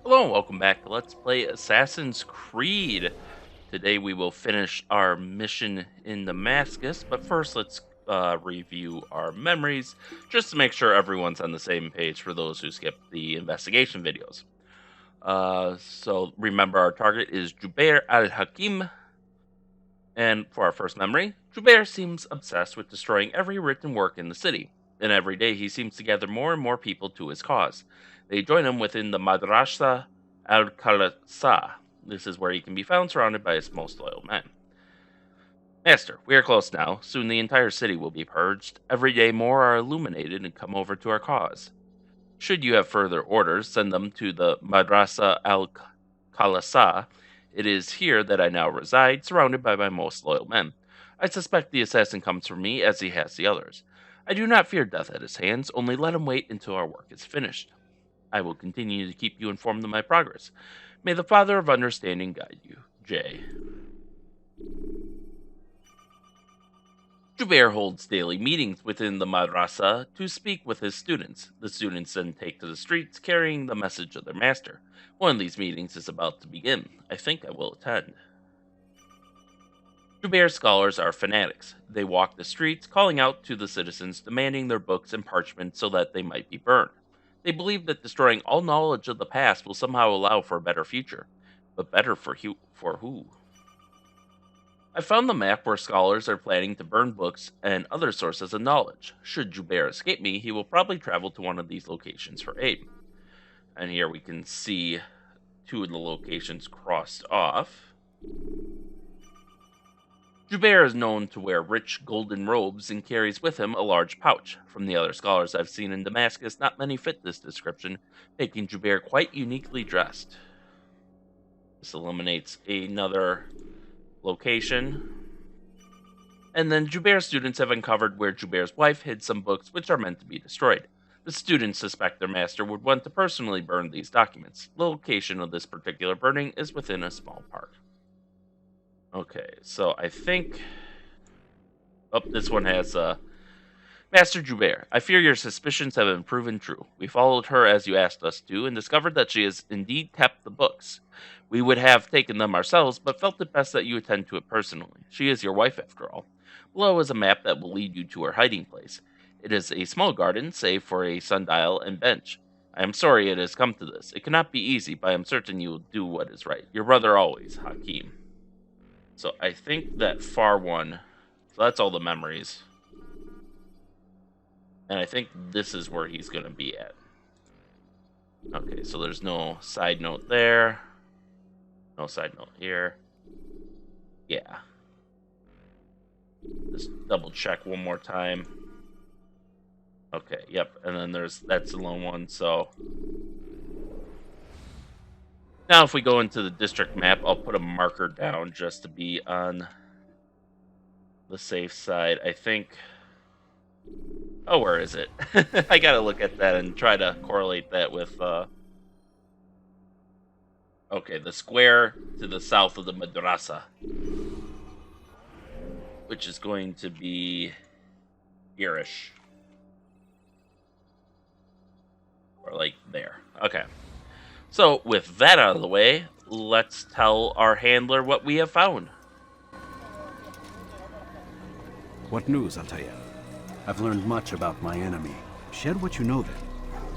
Hello and welcome back to Let's Play Assassin's Creed. Today we will finish our mission in Damascus, but first let's review our memories, just to make sure everyone's on the same page for those who skipped the investigation videos. So remember our target is Jubair Al-Hakim, and for our first memory, Jubair seems obsessed with destroying every written work in the city, and every day he seems to gather more and more people to his cause. They join him within the Madrasa Al-Khalasa. This is where he can be found surrounded by his most loyal men. Master, we are close now. Soon the entire city will be purged. Every day more are illuminated and come over to our cause. Should you have further orders, send them to the Madrasa Al-Khalasa. It is here that I now reside, surrounded by my most loyal men. I suspect the assassin comes from me, as he has the others. I do not fear death at his hands, only let him wait until our work is finished. I will continue to keep you informed of my progress. May the Father of Understanding guide you. J. Jubair holds daily meetings within the madrasa to speak with his students. The students then take to the streets carrying the message of their master. One of these meetings is about to begin. I think I will attend. Jubair's scholars are fanatics. They walk the streets, calling out to the citizens, demanding their books and parchment so that they might be burned. They believe that destroying all knowledge of the past will somehow allow for a better future. But better for who? I found the map where scholars are planning to burn books and other sources of knowledge. Should Jubair escape me, he will probably travel to one of these locations for aid. And here we can see two of the locations crossed off. Jubair is known to wear rich golden robes and carries with him a large pouch. From the other scholars I've seen in Damascus, not many fit this description, making Jubair quite uniquely dressed. This eliminates another location. And then Jubair's students have uncovered where Jubair's wife hid some books which are meant to be destroyed. The students suspect their master would want to personally burn these documents. The location of this particular burning is within a small park. Okay, so I think... Oh, this one has, Master Jubair, I fear your suspicions have been proven true. We followed her as you asked us to, and discovered that she has indeed kept the books. We would have taken them ourselves, but felt it best that you attend to it personally. She is your wife, after all. Below is a map that will lead you to her hiding place. It is a small garden, save for a sundial and bench. I am sorry it has come to this. It cannot be easy, but I am certain you will do what is right. Your brother always, Hakim. So I think that far one... So that's all the memories. And I think this is where he's going to be at. Okay, so there's no side note there. No side note here. Yeah. Just double check one more time. Okay, yep. And then that's the lone one, so... Now if we go into the district map, I'll put a marker down just to be on the safe side. I think... Oh, where is it? I gotta look at that and try to correlate that with, Okay, the square to the south of the madrasa. Which is going to be... here-ish. Or like there. Okay. So, with that out of the way, let's tell our handler what we have found. What news, Al-Sayf? I've learned much about my enemy. Share what you know then.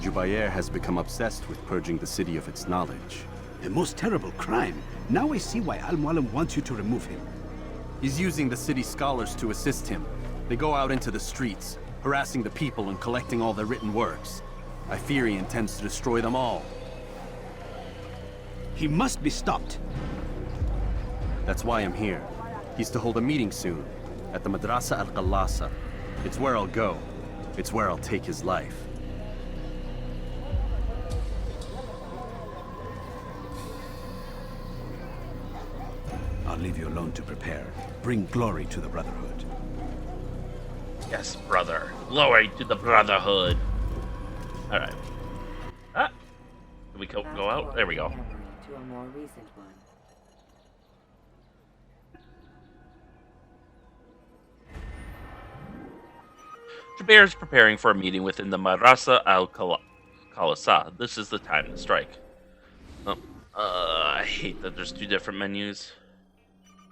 Jubair has become obsessed with purging the city of its knowledge. A most terrible crime. Now I see why Al-Mualim wants you to remove him. He's using the city scholars to assist him. They go out into the streets, harassing the people and collecting all their written works. I fear he intends to destroy them all. He must be stopped. That's why I'm here. He's to hold a meeting soon, at the Madrasa Al-Khalasa. It's where I'll go. It's where I'll take his life. I'll leave you alone to prepare. Bring glory to the Brotherhood. Yes, brother. Glory to the Brotherhood. Alright. Ah! Did we go out? There we go. To a more recent one. Jubair is preparing for a meeting within the Madrasa Al-Khalasa. This is the time to strike. Oh, I hate that there's two different menus.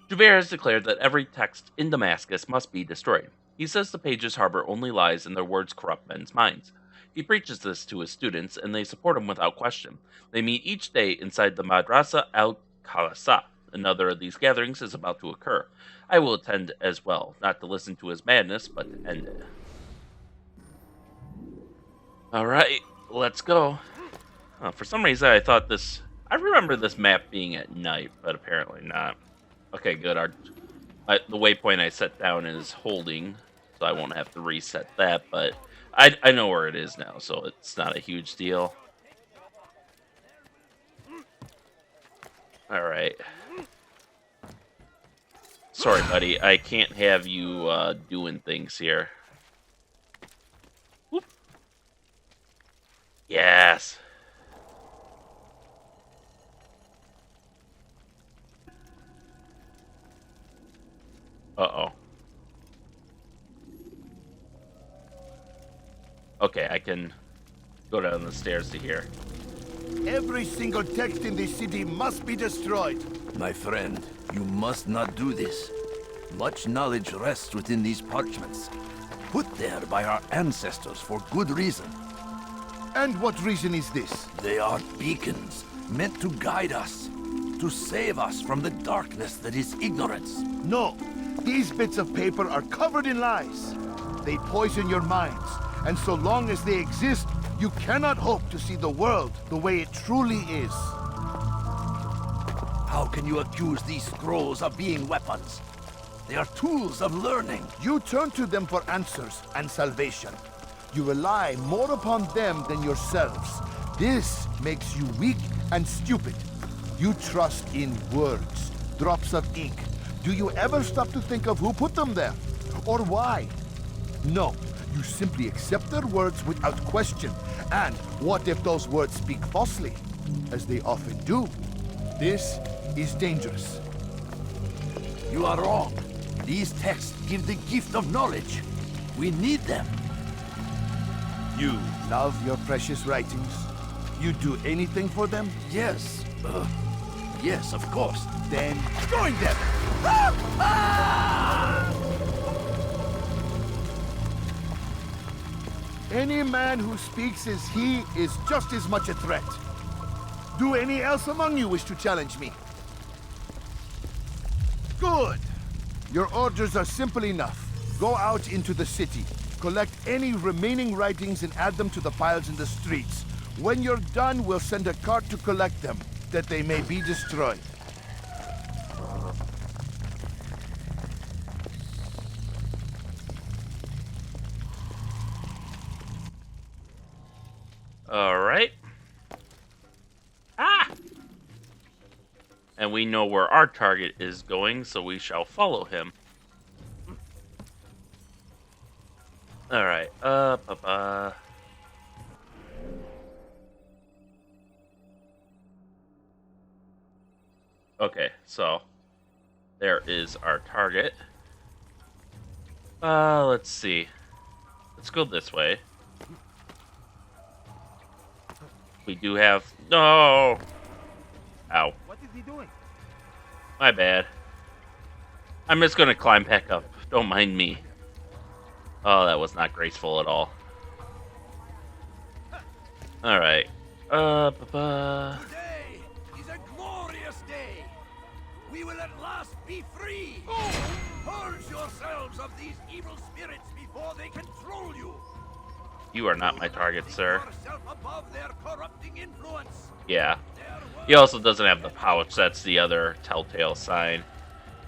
Jubair has declared that every text in Damascus must be destroyed. He says the pages harbor only lies and their words corrupt men's minds. He preaches this to his students, and they support him without question. They meet each day inside the Madrasa al-Khalasa. Another of these gatherings is about to occur. I will attend as well, not to listen to his madness, but to end it. Alright, let's go. For some reason, I remember this map being at night, but apparently not. Okay, good. The waypoint I set down is holding, so I won't have to reset that, but I know where it is now, so it's not a huge deal. Alright. Sorry, buddy. I can't have you doing things here. Whoop. Yes. Uh-oh. Okay, I can go down the stairs to here. Every single text in this city must be destroyed. My friend, you must not do this. Much knowledge rests within these parchments, put there by our ancestors for good reason. And what reason is this? They are beacons, meant to guide us, to save us from the darkness that is ignorance. No, these bits of paper are covered in lies. They poison your minds, and so long as they exist, you cannot hope to see the world the way it truly is. How can you accuse these scrolls of being weapons? They are tools of learning. You turn to them for answers and salvation. You rely more upon them than yourselves. This makes you weak and stupid. You trust in words, drops of ink. Do you ever stop to think of who put them there? Or why? No, you simply accept their words without question. And what if those words speak falsely? As they often do. This is dangerous. You are wrong. These texts give the gift of knowledge. We need them. You love your precious writings? You'd do anything for them? Yes. Yes, of course. Then join them! Any man who speaks as he is just as much a threat. Do any else among you wish to challenge me? Good. Your orders are simple enough. Go out into the city, collect any remaining writings and add them to the piles in the streets. When you're done, we'll send a cart to collect them, that they may be destroyed. Alright. Ah! And we know where our target is going, so we shall follow him. Alright, Okay, so there is our target. Let's see. Let's go this way. We do have... No! Ow. What is he doing? My bad. I'm just gonna climb back up. Don't mind me. Oh, that was not graceful at all. Alright. Today is a glorious day. We will at last be free. Purge yourselves of these evil spirits before they control you. You are not my target, sir. Yourself above their corrupting influence. Yeah. He also doesn't have the pouch. That's the other telltale sign.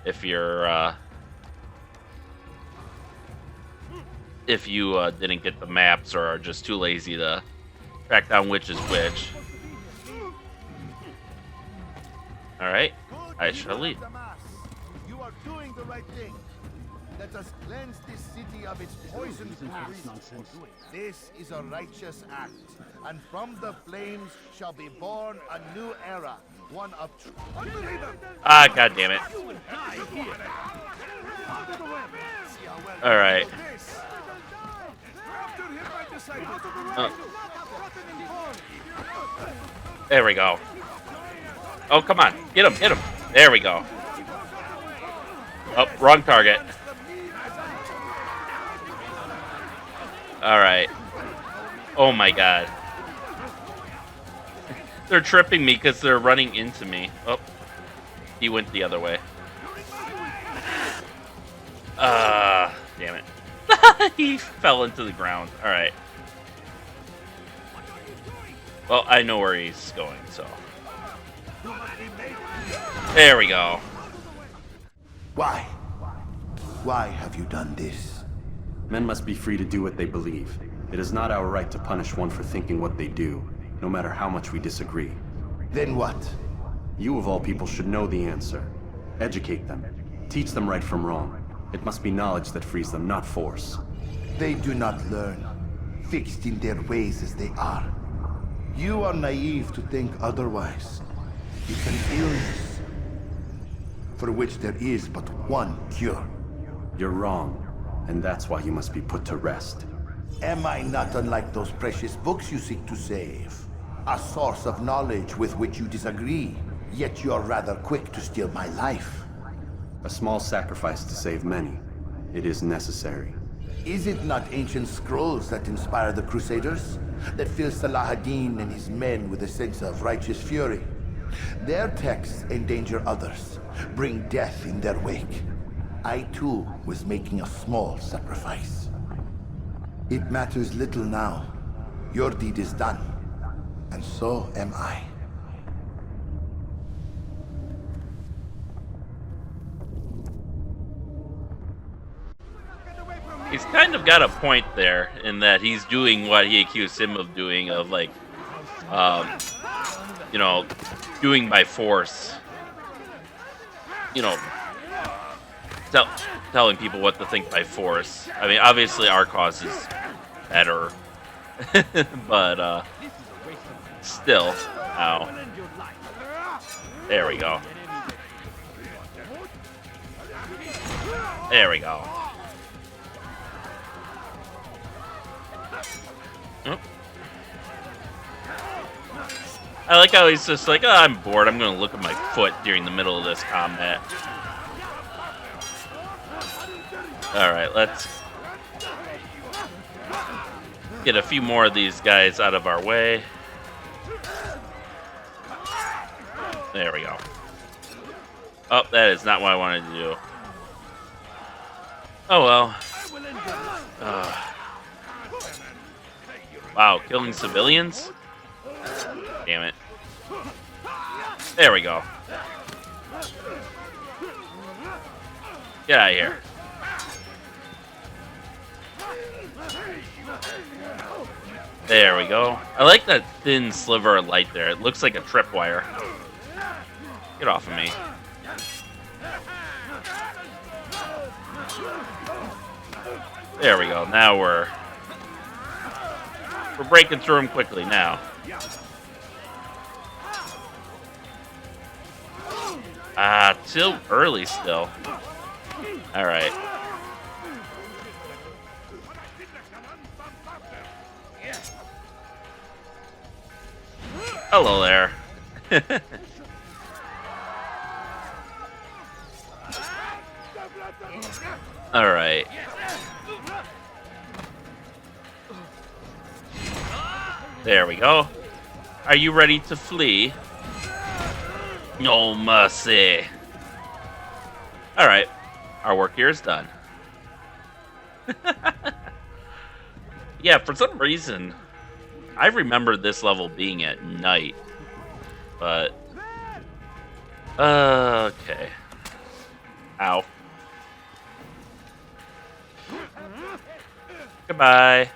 If you're, if you didn't get the maps or are just too lazy to track down which is which. Alright, I shall lead. You are doing the right thing. Let us cleanse this city of its poisoned past. This is a righteous act, and from the flames shall be born a new era, one of Ah, god damn it. Alright. There we go. Oh, come on. Get him, get him. There we go. Oh, wrong target. Alright. Oh my god. They're tripping me because they're running into me. Oh. He went the other way. Damn it. He fell into the ground. Alright. Well, I know where he's going, so. There we go. Why? Why have you done this? Men must be free to do what they believe. It is not our right to punish one for thinking what they do, no matter how much we disagree. Then what? You of all people should know the answer. Educate them. Teach them right from wrong. It must be knowledge that frees them, not force. They do not learn, fixed in their ways as they are. You are naive to think otherwise. It's an illness for which there is but one cure. You're wrong, and that's why you must be put to rest. Am I not unlike those precious books you seek to save? A source of knowledge with which you disagree, yet you are rather quick to steal my life. A small sacrifice to save many. It is necessary. Is it not ancient scrolls that inspire the Crusaders? That fill Salah ad-Din and his men with a sense of righteous fury? Their texts endanger others, bring death in their wake. I too was making a small sacrifice. It matters little now. Your deed is done, and so am I. He's kind of got a point there in that he's doing what he accused him of doing, of like, you know, doing by force. You know, telling people what to think by force. I mean, obviously our cause is better, but still, ow. There we go. There we go. I like how he's just like, oh, I'm bored. I'm going to look at my foot during the middle of this combat. Alright, let's get a few more of these guys out of our way. There we go. Oh, that is not what I wanted to do. Oh well. Wow, killing civilians? Damn it. There we go. Get out of here. There we go. I like that thin sliver of light there. It looks like a tripwire. Get off of me. There we go. Now we're breaking through them quickly now. Still early still. Alright. Hello there. Alright. There we go. Are you ready to flee? No mercy. Alright. Our work here is done. Yeah, for some reason, I remember this level being at night. But... okay. Ow. Goodbye.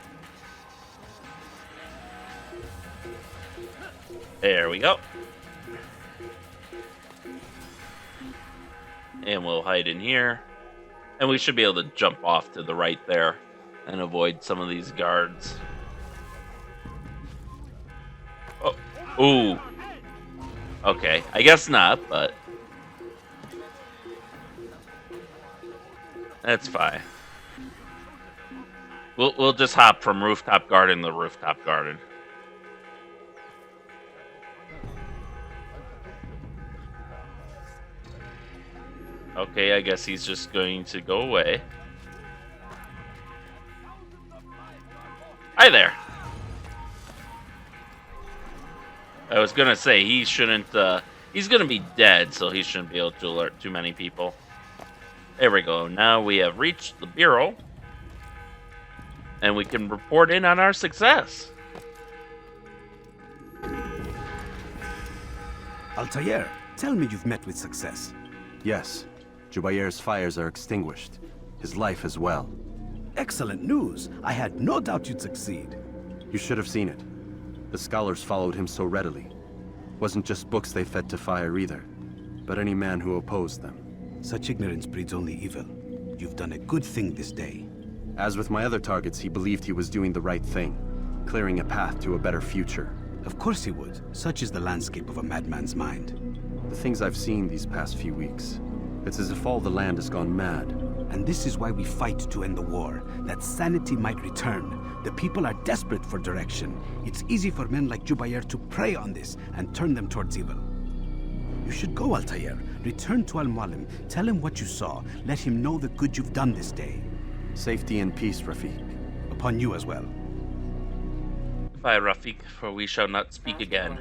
There we go. And we'll hide in here. And we should be able to jump off to the right there and avoid some of these guards. Oh, ooh. Okay, I guess not, but that's fine. We'll just hop from rooftop garden to rooftop garden. Okay, I guess he's just going to go away. Hi there. I was gonna say he shouldn't. He's gonna be dead, so he shouldn't be able to alert too many people. There we go. Now we have reached the bureau, and we can report in on our success. Altair, tell me you've met with success. Yes, Jubair's fires are extinguished. His life as well. Excellent news. I had no doubt you'd succeed. You should have seen it. The scholars followed him so readily. Wasn't just books they fed to fire either, but any man who opposed them. Such ignorance breeds only evil. You've done a good thing this day. As with my other targets, he believed he was doing the right thing, clearing a path to a better future. Of course he would. Such is the landscape of a madman's mind. The things I've seen these past few weeks, it's as if all the land has gone mad. And this is why we fight to end the war, that sanity might return. The people are desperate for direction. It's easy for men like Jubair to prey on this and turn them towards evil. You should go, Altair. Return to Al-Mualim. Tell him what you saw. Let him know the good you've done this day. Safety and peace, Rafiq. Upon you as well. Goodbye, Rafiq, for we shall not speak again.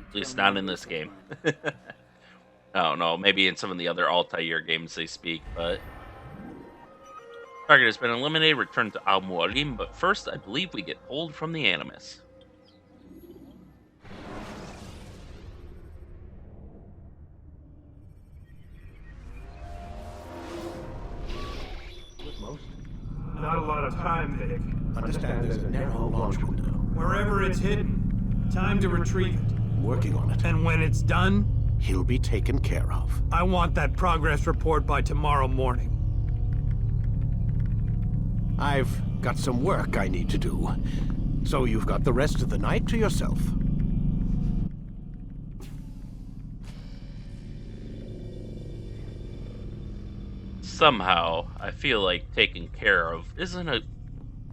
At least not in this game. I don't know, maybe in some of the other Altair games they speak, but... Target has been eliminated, return to Al-Mualim, but first I believe we get pulled from the Animus. Not a lot of time, Vic. Understand there's a narrow launch window. Wherever it's hidden, time to retrieve it. I'm working on it. And when it's done, He'll be taken care of. I want that progress report by tomorrow morning. I've got some work I need to do. So you've got the rest of the night to yourself. Somehow, I feel like taken care of isn't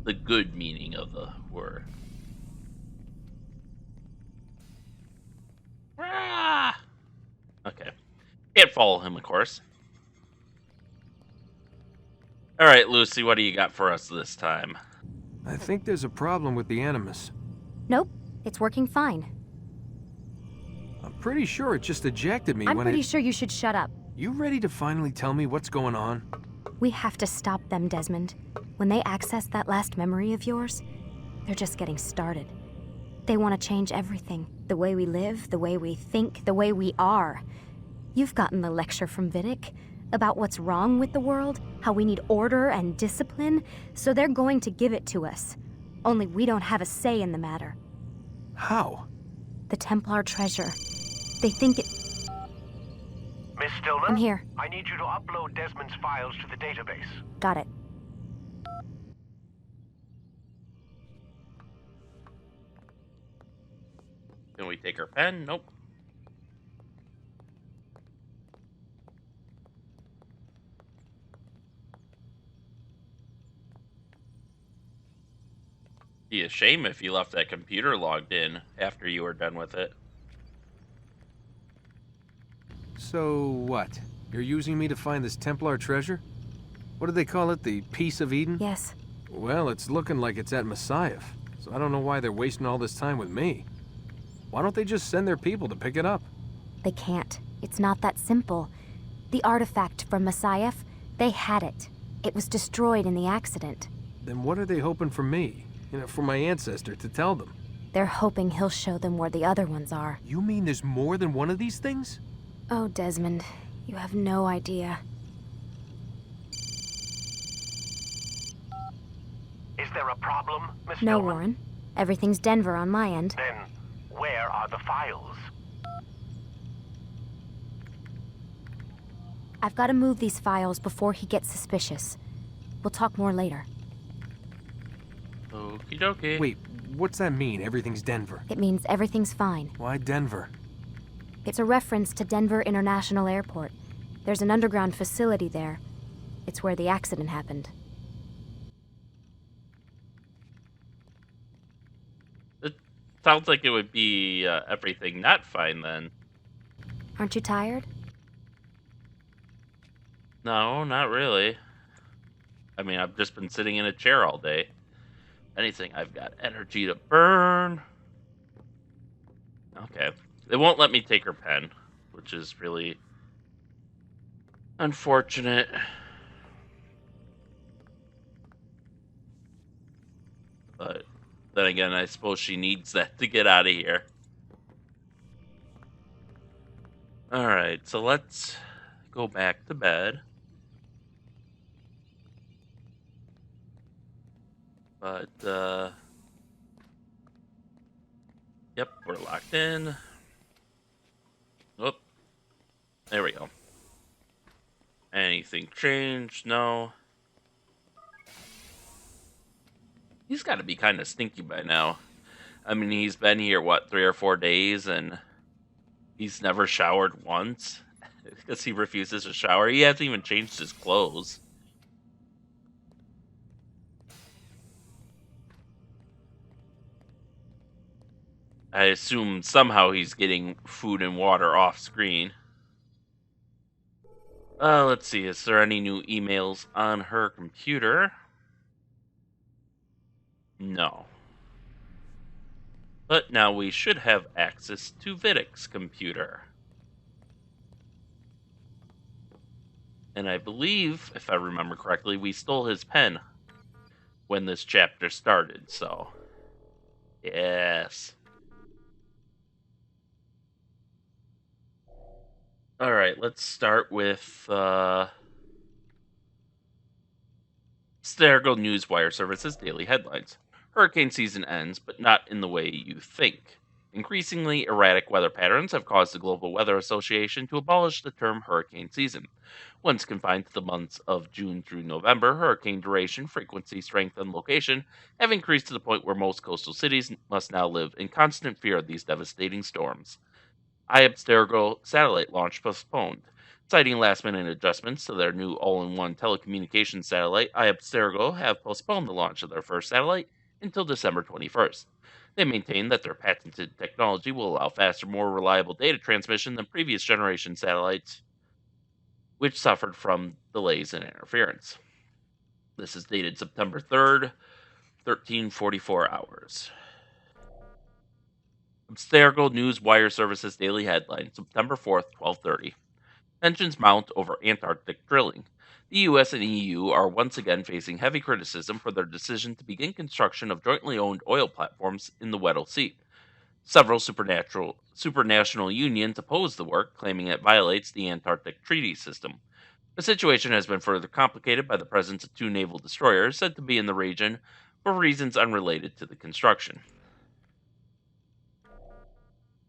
the good meaning of the word. Ah! Okay. Can't follow him, of course. Alright, Lucy, what do you got for us this time? I think there's a problem with the Animus. Nope, it's working fine. I'm pretty sure it just ejected me I'm when pretty sure you should shut up. You ready to finally tell me what's going on? We have to stop them, Desmond. When they access that last memory of yours, they're just getting started. They want to change everything. The way we live, the way we think, the way we are. You've gotten the lecture from Vidic about what's wrong with the world, how we need order and discipline, so they're going to give it to us. Only we don't have a say in the matter. How? The Templar treasure. They think it... Miss Stillman? I'm here. I need you to upload Desmond's files to the database. Got it. Can we take her pen? Nope. Be a shame if you left that computer logged in after you were done with it. So what? You're using me to find this Templar treasure? What do they call it? The Piece of Eden? Yes. Well, it's looking like it's at Messiah, so I don't know why they're wasting all this time with me. Why don't they just send their people to pick it up? They can't. It's not that simple. The artifact from Messiah, they had it. It was destroyed in the accident. Then what are they hoping for me? You know, for my ancestor to tell them? They're hoping he'll show them where the other ones are. You mean there's more than one of these things? Oh, Desmond, you have no idea. Is there a problem, Miss No, Stillman? Warren. Everything's Denver on my end. Then, where are the files? I've got to move these files before he gets suspicious. We'll talk more later. Okie dokie. Wait, what's that mean, everything's Denver? It means everything's fine. Why Denver? It's a reference to Denver International Airport. There's an underground facility there. It's where the accident happened. It sounds like it would be everything not fine then. Aren't you tired? No, not really. I mean, I've just been sitting in a chair all day. Anything, I've got energy to burn. Okay. They won't let me take her pen, which is really unfortunate. But then again, I suppose she needs that to get out of here. Alright, so let's go back to bed. But, yep, we're locked in. Oop. There we go. Anything changed? No. He's got to be kind of stinky by now. I mean, he's been here, what, 3 or 4 days, and he's never showered once? Because he refuses to shower. He hasn't even changed his clothes. I assume somehow he's getting food and water off screen. Let's see. Is there any new emails on her computer? No. But now we should have access to Vidic's computer. And I believe, if I remember correctly, we stole his pen when this chapter started, so... Yes. Alright, let's start with, Stergo Newswire Services Daily Headlines. Hurricane season ends, but not in the way you think. Increasingly erratic weather patterns have caused the Global Weather Association to abolish the term hurricane season. Once confined to the months of June through November, hurricane duration, frequency, strength, and location have increased to the point where most coastal cities must now live in constant fear of these devastating storms. Abstergo satellite launch postponed. Citing last-minute adjustments to their new all-in-one telecommunications satellite, Abstergo have postponed the launch of their first satellite until December 21st. They maintain that their patented technology will allow faster, more reliable data transmission than previous generation satellites, which suffered from delays and interference. This is dated September 3rd, 13:44 hours. Abstergo News Wire Services Daily Headline, September 4th, 12:30. Tensions mount over Antarctic drilling. The US and EU are once again facing heavy criticism for their decision to begin construction of jointly owned oil platforms in the Weddell Sea. Several supranational unions oppose the work, claiming it violates the Antarctic Treaty System. The situation has been further complicated by the presence of 2 naval destroyers said to be in the region for reasons unrelated to the construction.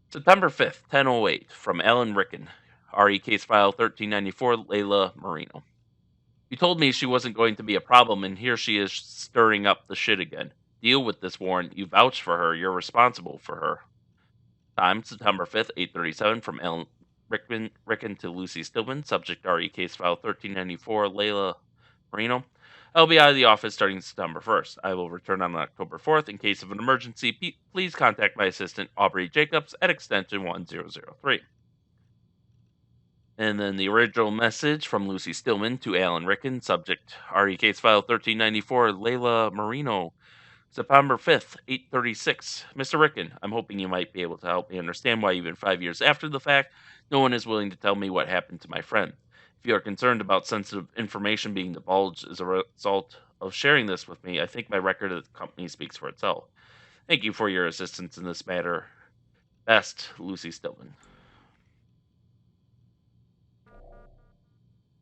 September 5th, 10:08, from Alan Ricken, RE Case File 1394, Layla Marino. You told me she wasn't going to be a problem, and here she is stirring up the shit again. Deal with this, Warren. You vouched for her. You're responsible for her. Time, September 5th, 8:37, from Alan Ricken to Lucy Stillman. Subject RE Case File 1394, Layla Marino. I'll be out of the office starting September 1st. I will return on October 4th. In case of an emergency, please contact my assistant, Aubrey Jacobs, at extension 1003. And then the original message from Lucy Stillman to Alan Ricken, subject RE Case File 1394, Layla Marino, September 5th, 8:36. Mr. Ricken, I'm hoping you might be able to help me understand why even 5 years after the fact, no one is willing to tell me what happened to my friend. If you are concerned about sensitive information being divulged as a result of sharing this with me, I think my record at the company speaks for itself. Thank you for your assistance in this matter. Best, Lucy Stillman.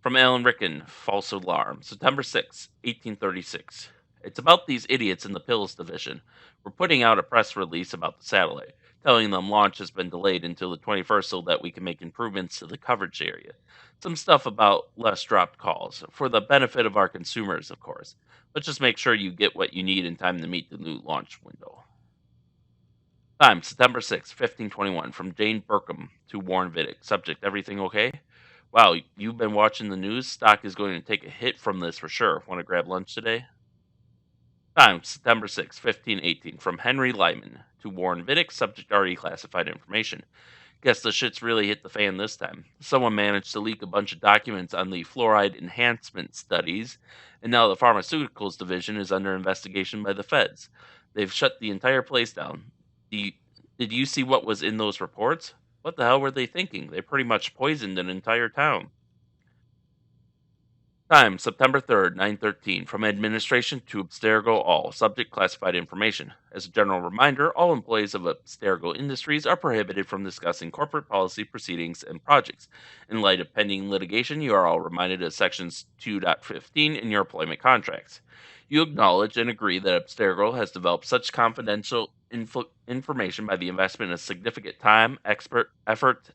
From Alan Ricken, False Alarm, September 6, 1836. It's about these idiots in the Pills Division. We're putting out a press release about the satellite, telling them launch has been delayed until the 21st so that we can make improvements to the coverage area. Some stuff about less dropped calls, for the benefit of our consumers, of course. But just make sure you get what you need in time to meet the new launch window. Time, September 6, 1521, from Jane Burkham to Warren Vidic. Subject, everything okay? Wow, you've been watching the news? Stock is going to take a hit from this for sure. Want to grab lunch today? Time, September 6, 1518, from Henry Lyman to Warren Vidic. Subject, already classified information. Guess the shit's really hit the fan this time. Someone managed to leak a bunch of documents on the fluoride enhancement studies, and now the pharmaceuticals division is under investigation by the feds. They've shut the entire place down. Did you see what was in those reports? What the hell were they thinking? They pretty much poisoned an entire town. Time, September 3rd, 9:13. From administration to Abstergo all. Subject classified information. As a general reminder, all employees of Abstergo Industries are prohibited from discussing corporate policy proceedings and projects. In light of pending litigation, you are all reminded of sections 2.15 in your employment contracts. You acknowledge and agree that Abstergo has developed such confidential information by the investment of significant time, effort,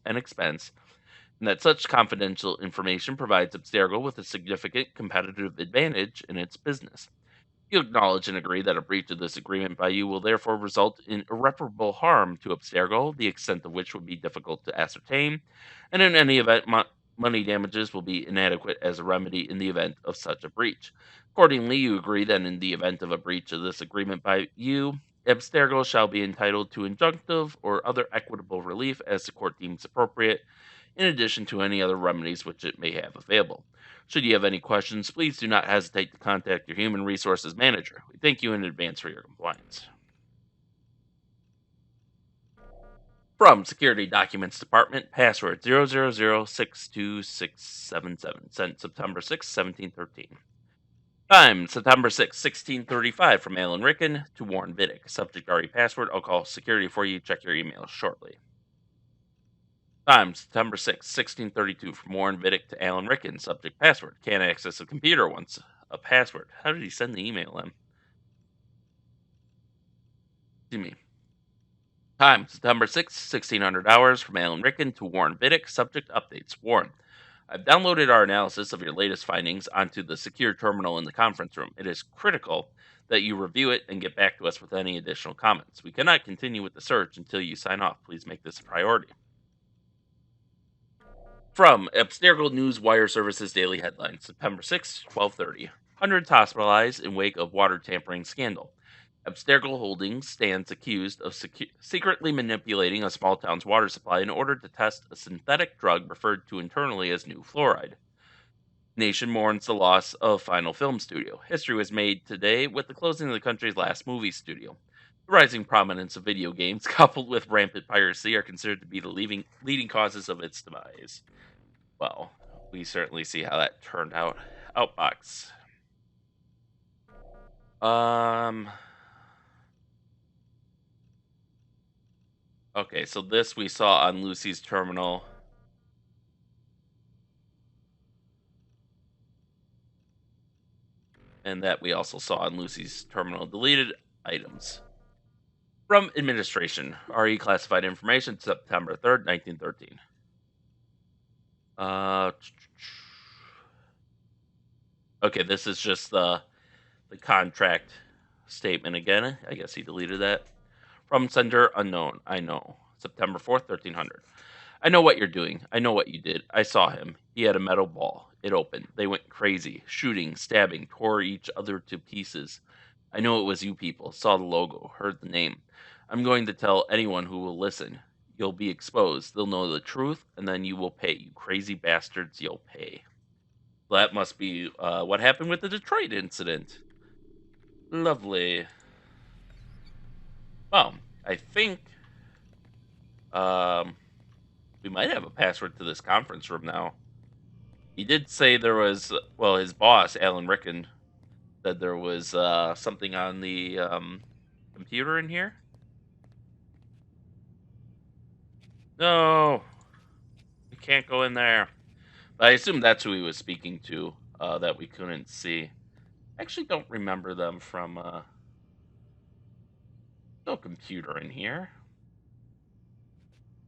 and expense, and that such confidential information provides Abstergo with a significant competitive advantage in its business. You acknowledge and agree that a breach of this agreement by you will therefore result in irreparable harm to Abstergo, the extent of which would be difficult to ascertain, and in any event, money damages will be inadequate as a remedy in the event of such a breach. Accordingly, you agree that in the event of a breach of this agreement by you, Abstergo shall be entitled to injunctive or other equitable relief as the court deems appropriate, in addition to any other remedies which it may have available. Should you have any questions, please do not hesitate to contact your human resources manager. We thank you in advance for your compliance. From Security Documents Department, password 000626777, sent September 6, 1713. Time, September 6, 1635, from Alan Ricken to Warren Vidic. Subject RE password. I'll call security for you. Check your emails shortly. Time, September 6, 1632, from Warren Vidic to Alan Ricken. Subject password. Can't access a computer once a password. How did he send the email in? See me. Time, September 6, 1600 hours, from Alan Ricken to Warren Vidic. Subject updates. Warren, I've downloaded our analysis of your latest findings onto the secure terminal in the conference room. It is critical that you review it and get back to us with any additional comments. We cannot continue with the search until you sign off. Please make this a priority. From Abstergo News Wire Services Daily Headlines, September 6, 12:30. Hundreds hospitalized in wake of water tampering scandal. Abstergo Holdings stands accused of secretly manipulating a small town's water supply in order to test a synthetic drug referred to internally as new fluoride. Nation mourns the loss of Final Film Studio. History was made today with the closing of the country's last movie studio. The rising prominence of video games, coupled with rampant piracy, are considered to be the leading causes of its demise. Well, we certainly see how that turned out. Outbox. Okay, so this we saw on Lucy's terminal. And that we also saw on Lucy's terminal. Deleted items. From administration. RE classified information, September 3rd, 1913. Okay, this is just the contract statement again. I guess he deleted that. From sender unknown. I know. September 4th, 1300. I know what you're doing. I know what you did. I saw him. He had a metal ball. It opened. They went crazy. Shooting, stabbing, tore each other to pieces. I know it was you people. Saw the logo. Heard the name. I'm going to tell anyone who will listen. You'll be exposed. They'll know the truth, and then you will pay. You crazy bastards, you'll pay. That must be what happened with the Detroit incident. Lovely. Well, I think we might have a password to this conference room now. He did say there was, well, his boss, Alan Ricken, said there was something on the computer in here. No, we can't go in there. But I assume that's who he was speaking to that we couldn't see. I actually don't remember them from... no computer in here.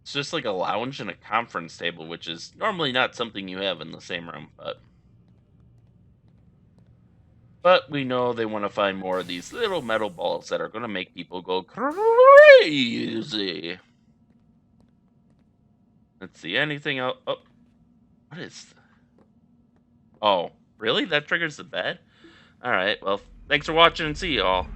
It's just like a lounge and a conference table, which is normally not something you have in the same room, but we know they want to find more of these little metal balls that are going to make people go crazy. Let's see, anything else? Oh, what is... Oh, really? That triggers the bed? Alright, well, thanks for watching and see you all.